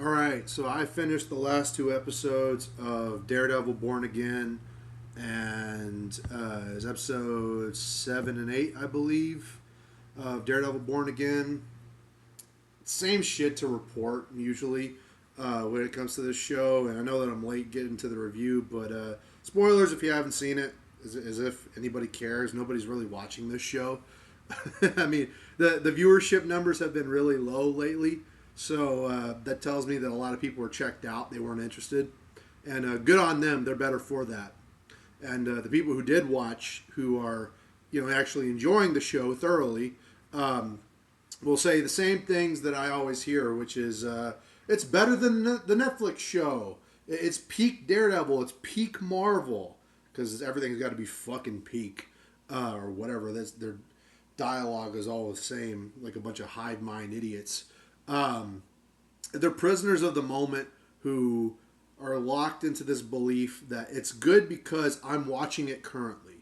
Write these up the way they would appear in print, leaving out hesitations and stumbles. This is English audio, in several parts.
All right, so I finished the last two episodes of Daredevil Born Again, and it's episode 7 and 8, I believe, of Daredevil Born Again. Same shit to report usually when it comes to this show, and I know that I'm late getting to the review, but spoilers if you haven't seen it, as if anybody cares. Nobody's really watching this show. I mean, the viewership numbers have been really low lately, so that tells me that a lot of people were checked out. They weren't interested, and good on them. They're better for that. And the people who did watch, who are actually enjoying the show thoroughly, will say the same things that I always hear, which is it's better than the Netflix show. It's peak Daredevil. It's peak Marvel because everything's got to be fucking peak or whatever. That's their dialogue is all the same, like a bunch of hive mind idiots. They're prisoners of the moment who are locked into this belief that it's good because I'm watching it currently.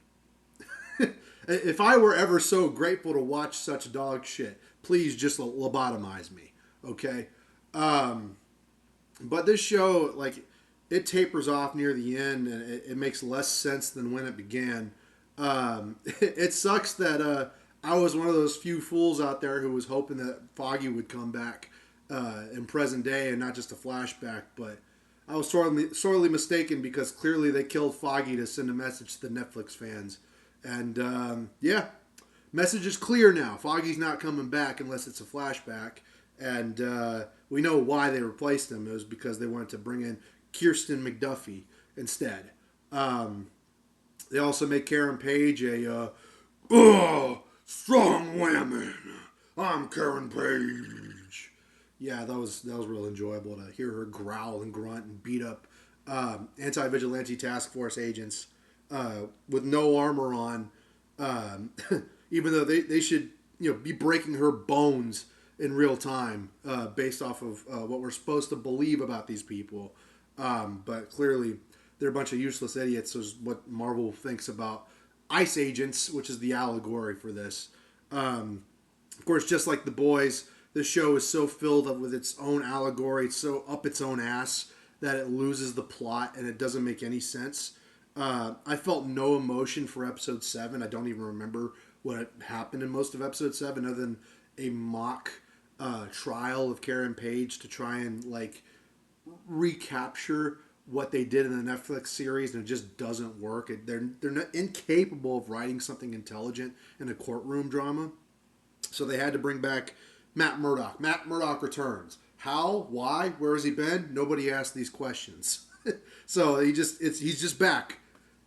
If I were ever so grateful to watch such dog shit, please just lobotomize me, okay? But this show, like, it tapers off near the end, and it makes less sense than when it began. It sucks that I was one of those few fools out there who was hoping that Foggy would come back in present day and not just a flashback, but I was sorely mistaken because clearly they killed Foggy to send a message to the Netflix fans. And yeah, message is clear now. Foggy's not coming back unless it's a flashback. And we know why they replaced him. It was because they wanted to bring in Kirsten McDuffie instead. They also make Karen Page a strong women. I'm Karen Page. Yeah, that was real enjoyable to hear her growl and grunt and beat up anti-vigilante task force agents with no armor on, even though they should be breaking her bones in real time based off of what we're supposed to believe about these people. But clearly, they're a bunch of useless idiots, is what Marvel thinks about ICE agents, which is the allegory for this. Of course, just like The Boys, this show is so filled up with its own allegory, it's so up its own ass that it loses the plot and it doesn't make any sense. I felt no emotion for episode 7. I don't even remember what happened in most of episode 7 other than a mock trial of Karen Page to try and like recapture what they did in the Netflix series, and it just doesn't work. They're not incapable of writing something intelligent in a courtroom drama. So they had to bring back Matt Murdock. Matt Murdock returns. How? Why? Where has he been? Nobody asked these questions. So he's just back.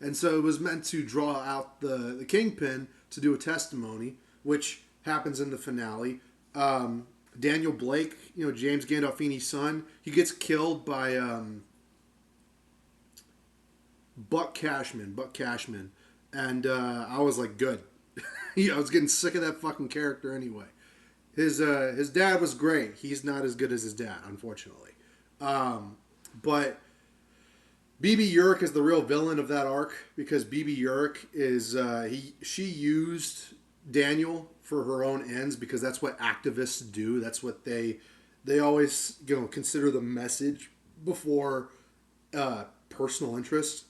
And so it was meant to draw out the Kingpin to do a testimony, which happens in the finale. Daniel Blake, James Gandolfini's son, he gets killed by Buck Cashman. And I was like, good. I was getting sick of that fucking character anyway. His dad was great. He's not as good as his dad, unfortunately. But BB Urich is the real villain of that arc because BB Urich is she used Daniel for her own ends because that's what activists do. That's what they always consider the message before personal interest.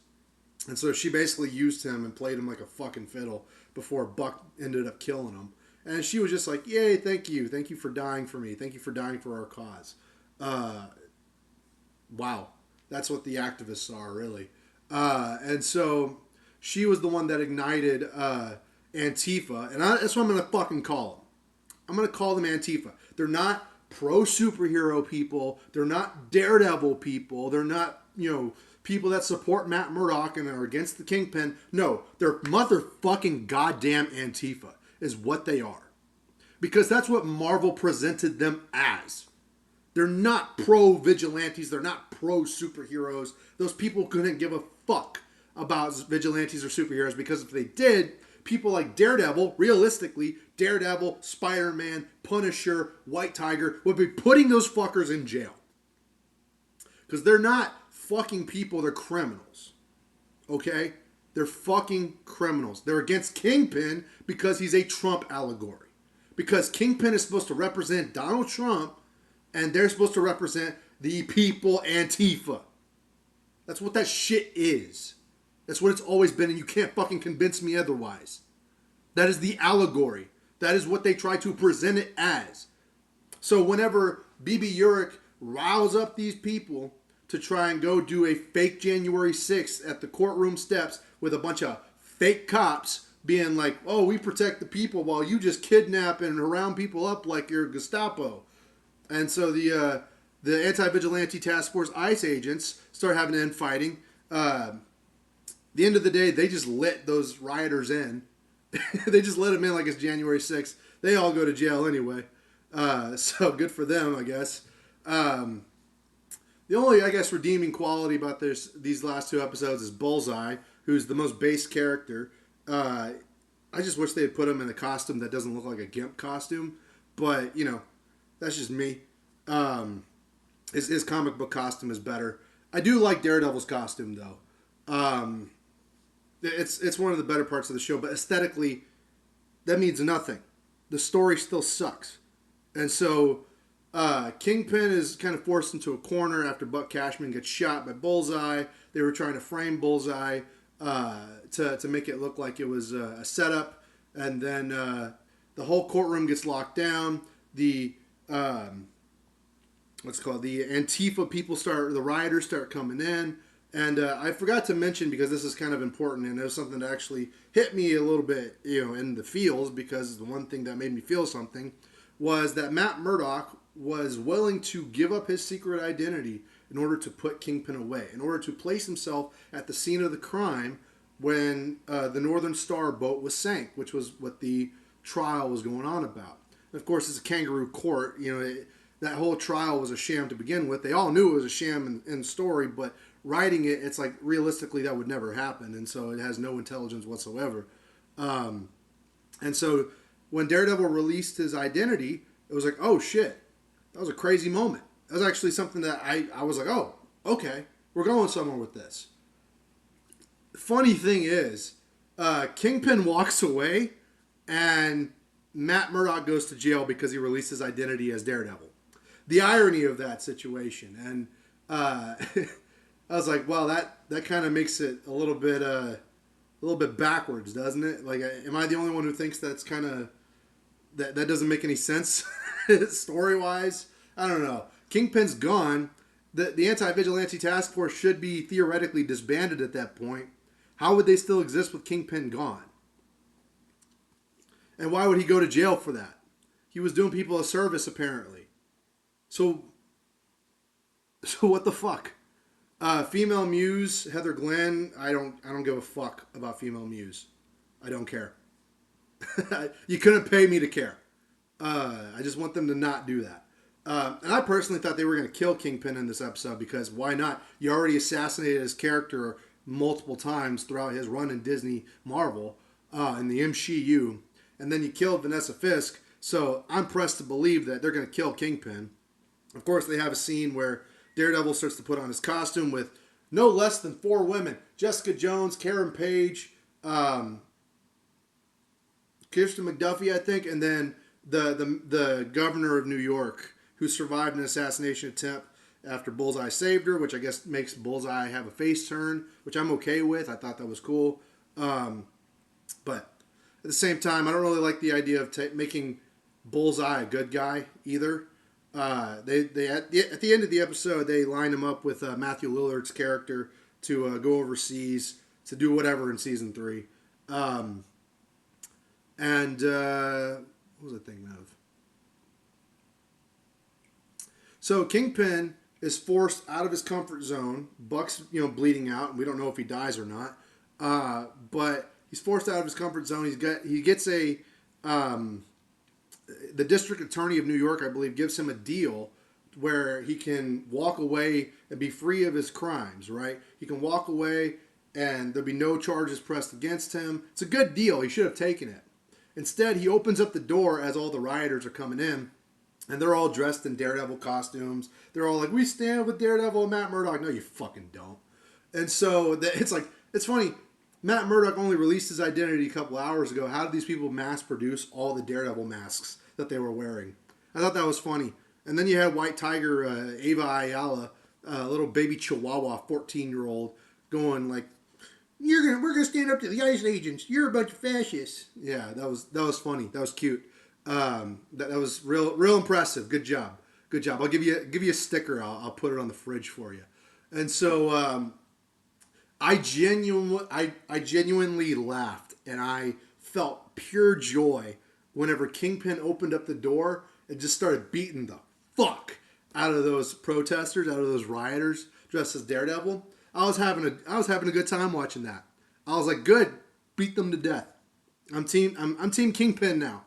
And so she basically used him and played him like a fucking fiddle before Buck ended up killing him. And she was just like, yay, thank you for dying for me. Thank you for dying for our cause. Wow. That's what the activists are, really. And so she was the one that ignited Antifa. And that's what I'm going to fucking call them. I'm going to call them Antifa. They're not pro-superhero people. They're not Daredevil people. They're not, people that support Matt Murdock and are against the Kingpin. No, they're motherfucking goddamn Antifa is what they are. Because that's what Marvel presented them as. They're not pro-vigilantes. They're not pro-superheroes. Those people couldn't give a fuck about vigilantes or superheroes because if they did, people like Daredevil, realistically, Daredevil, Spider-Man, Punisher, White Tiger would be putting those fuckers in jail. Because they're not fucking people, they're criminals. Okay? They're fucking criminals. They're against Kingpin because he's a Trump allegory. Because Kingpin is supposed to represent Donald Trump And they're supposed to represent the people Antifa. That's what that shit is. That's what it's always been, and you can't fucking convince me otherwise. That is the allegory. That is what they try to present it as. So whenever BB Urich riles up these people to try and go do a fake January 6th at the courtroom steps with a bunch of fake cops being like, oh, we protect the people while you just kidnap and round people up like you're Gestapo. And so the anti-vigilante task force ICE agents start having infighting. The end of the day, they just let those rioters in. They just let them in like it's January 6th. They all go to jail anyway. So good for them, I guess. The only, I guess, redeeming quality about these last two episodes is Bullseye, who's the most base character. I just wish they had put him in a costume that doesn't look like a GIMP costume. But, you know, that's just me. His comic book costume is better. I do like Daredevil's costume, though. It's one of the better parts of the show, but aesthetically, that means nothing. The story still sucks. And so Kingpin is kind of forced into a corner after Buck Cashman gets shot by Bullseye. They were trying to frame Bullseye to make it look like it was a setup. And then the whole courtroom gets locked down. The what's it called? The Antifa people the rioters start coming in. And I forgot to mention, because this is kind of important, and it was something that actually hit me a little bit, in the feels, because the one thing that made me feel something was that Matt Murdock was willing to give up his secret identity in order to put Kingpin away, in order to place himself at the scene of the crime when the Northern Star boat was sank, which was what the trial was going on about. And of course, it's a kangaroo court. That whole trial was a sham to begin with. They all knew it was a sham in story, but writing it, it's like realistically that would never happen, and so it has no intelligence whatsoever. And so when Daredevil released his identity, it was like, oh shit, that was a crazy moment. That was actually something that I was like, oh, okay, we're going somewhere with this. Funny thing is, Kingpin walks away, and Matt Murdock goes to jail because he released his identity as Daredevil. The irony of that situation, and I was like, wow, that kind of makes it a little bit backwards, doesn't it? Like, am I the only one who thinks that's kind of that doesn't make any sense story wise? I don't know. Kingpin's gone. The anti-vigilante task force should be theoretically disbanded at that point. How would they still exist with Kingpin gone? And why would he go to jail for that? He was doing people a service, apparently. So what the fuck? Female Muse, Heather Glenn. I don't give a fuck about Female Muse. I don't care. You couldn't pay me to care. I just want them to not do that. And I personally thought they were going to kill Kingpin in this episode, because why not? You already assassinated his character multiple times throughout his run in Disney Marvel in the MCU, and then you killed Vanessa Fisk. So I'm pressed to believe that they're going to kill Kingpin. Of course, they have a scene where Daredevil starts to put on his costume with no less than 4 women: Jessica Jones, Karen Page, Kirsten McDuffie, I think, and then the governor of New York, who survived an assassination attempt after Bullseye saved her, which I guess makes Bullseye have a face turn, which I'm okay with. I thought that was cool. But at the same time, I don't really like the idea of making Bullseye a good guy either. They at the end of the episode, they line him up with Matthew Lillard's character to go overseas to do whatever in season 3. What was I thinking of? So Kingpin is forced out of his comfort zone. Buck's bleeding out, and we don't know if he dies or not. But he's forced out of his comfort zone. He gets a the district attorney of New York, I believe, gives him a deal where he can walk away and be free of his crimes, right? He can walk away and there'll be no charges pressed against him. It's a good deal. He should have taken it. Instead, he opens up the door as all the rioters are coming in, and they're all dressed in Daredevil costumes. They're all like, we stand with Daredevil and Matt Murdock. No, you fucking don't. And so it's funny. Matt Murdock only released his identity a couple hours ago. How did these people mass produce all the Daredevil masks that they were wearing? I thought that was funny. And then you had White Tiger, Ava Ayala, a little baby Chihuahua, 14-year-old, going like, we're gonna stand up to the ICE agents. You're a bunch of fascists. Yeah, that was funny. That was cute. That was real impressive. Good job. Good job. I'll give you a sticker. I'll put it on the fridge for you. And so I genuinely laughed, and I felt pure joy whenever Kingpin opened up the door and just started beating the fuck out of those protesters, out of those rioters dressed as Daredevil. I was having a good time watching that. I was like, good, beat them to death. I'm team Kingpin now.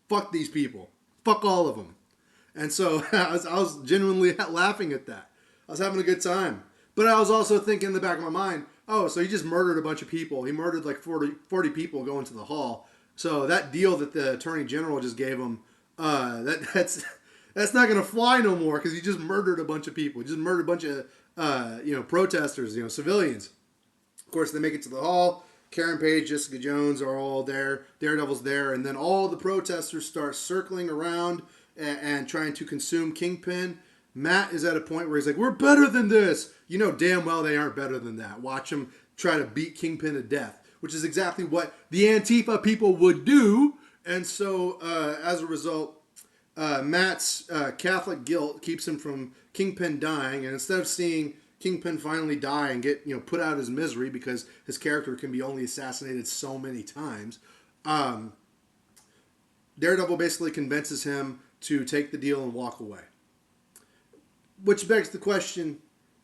Fuck these people. Fuck all of them. And so I was genuinely laughing at that. I was having a good time. But I was also thinking in the back of my mind, oh, so he just murdered a bunch of people. He murdered like 40 people going to the hall. So that deal that the Attorney General just gave him, that's not going to fly no more because he just murdered a bunch of people. He just murdered a bunch of protesters, civilians. Of course, they make it to the hall. Karen Page, Jessica Jones are all there. Daredevil's there. And then all the protesters start circling around and trying to consume Kingpin. Matt is at a point where he's like, we're better than this. You know damn well they aren't better than that. Watch them try to beat Kingpin to death, which is exactly what the Antifa people would do. And so, as a result, Matt's Catholic guilt keeps him from Kingpin dying. And instead of seeing Kingpin finally die and get put out of his misery because his character can be only assassinated so many times, Daredevil basically convinces him to take the deal and walk away. Which begs the question,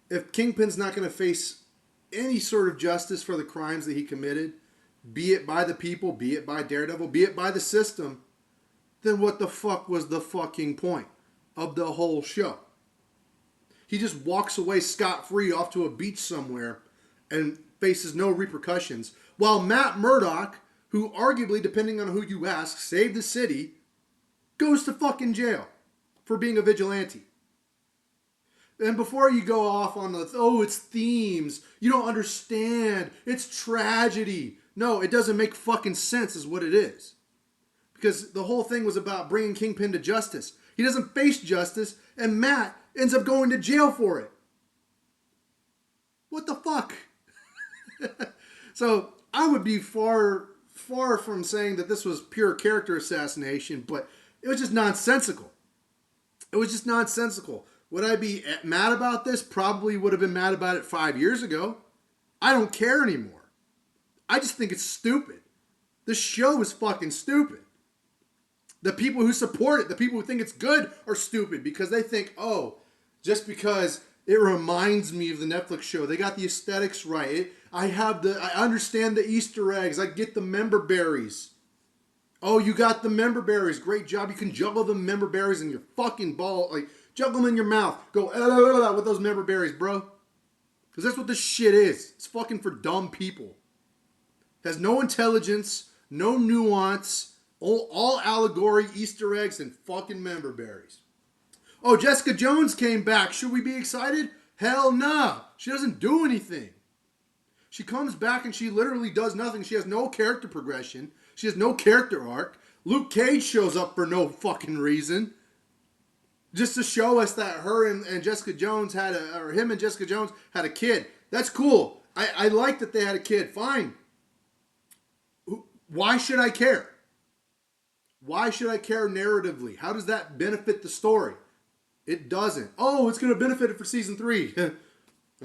if Kingpin's not going to face any sort of justice for the crimes that he committed, be it by the people, be it by Daredevil, be it by the system, then what the fuck was the fucking point of the whole show? He just walks away scot-free off to a beach somewhere and faces no repercussions, while Matt Murdock, who arguably, depending on who you ask, saved the city, goes to fucking jail for being a vigilante. And before you go off on it's themes, you don't understand, it's tragedy. No, it doesn't make fucking sense is what it is. Because the whole thing was about bringing Kingpin to justice. He doesn't face justice, and Matt ends up going to jail for it. What the fuck? So I would be far from saying that this was pure character assassination, but it was just nonsensical. It was just nonsensical. Would I be mad about this? Probably would have been mad about it 5 years ago. I don't care anymore. I just think it's stupid. The show is fucking stupid. The people who support it, the people who think it's good are stupid because they think, just because it reminds me of the Netflix show, they got the aesthetics right. I understand the Easter eggs. I get the member berries. Oh, you got the member berries. Great job. You can juggle the member berries in your fucking ball. Juggle them in your mouth. Go with those member berries, bro. Because that's what this shit is. It's fucking for dumb people. It has no intelligence, no nuance, all allegory, Easter eggs, and fucking member berries. Oh, Jessica Jones came back. Should we be excited? Hell no. She doesn't do anything. She comes back and she literally does nothing. She has no character progression. She has no character arc. Luke Cage shows up for no fucking reason. Just to show us that her and Jessica Jones him and Jessica Jones had a kid. That's cool. I like that they had a kid. Fine. Why should I care? Why should I care narratively? How does that benefit the story? It doesn't. Oh, it's going to benefit it for season 3.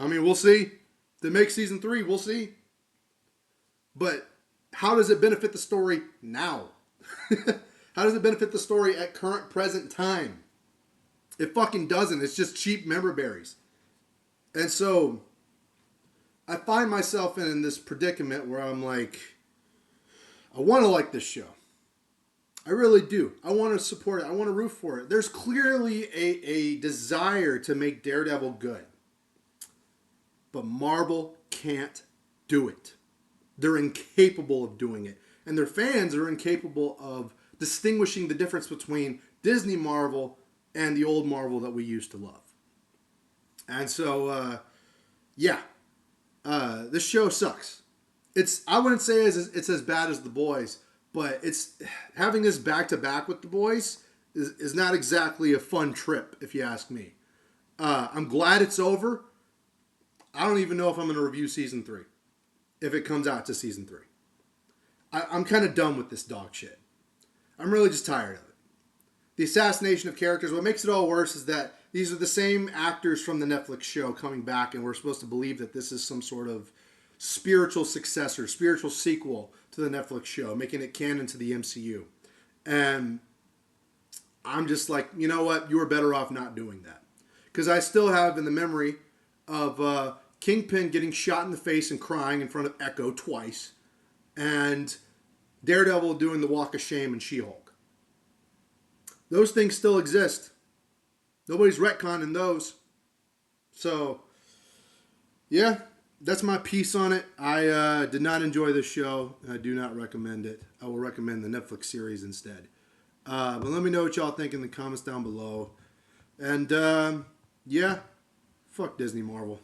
I mean, we'll see. If they make season 3, we'll see. But how does it benefit the story now? How does it benefit the story at current present time? It fucking doesn't. It's just cheap member berries. And so I find myself in this predicament where I'm like, I want to like this show. I really do. I want to support it. I want to root for it. There's clearly a desire to make Daredevil good. But Marvel can't do it. They're incapable of doing it. And their fans are incapable of distinguishing the difference between Disney Marvel and the old Marvel that we used to love. And so, this show sucks. I wouldn't say it's as bad as The Boys, but it's having this back to back with The Boys is not exactly a fun trip, if you ask me. I'm glad it's over. I don't even know if I'm going to review season 3 if it comes out to season 3. I'm kind of done with this dog shit. I'm really just tired of it. The assassination of characters. What makes it all worse is that these are the same actors from the Netflix show coming back, and we're supposed to believe that this is some sort of spiritual successor, spiritual sequel to the Netflix show, making it canon to the MCU. And I'm just like, you know what? You were better off not doing that. Because I still have in the memory of Kingpin getting shot in the face and crying in front of Echo twice, and Daredevil doing the walk of shame in She-Hulk. Those things still exist. Nobody's retconning those. So, yeah, that's my piece on it. I did not enjoy this show. I do not recommend it. I will recommend the Netflix series instead. But let me know what y'all think in the comments down below. And, yeah, fuck Disney Marvel.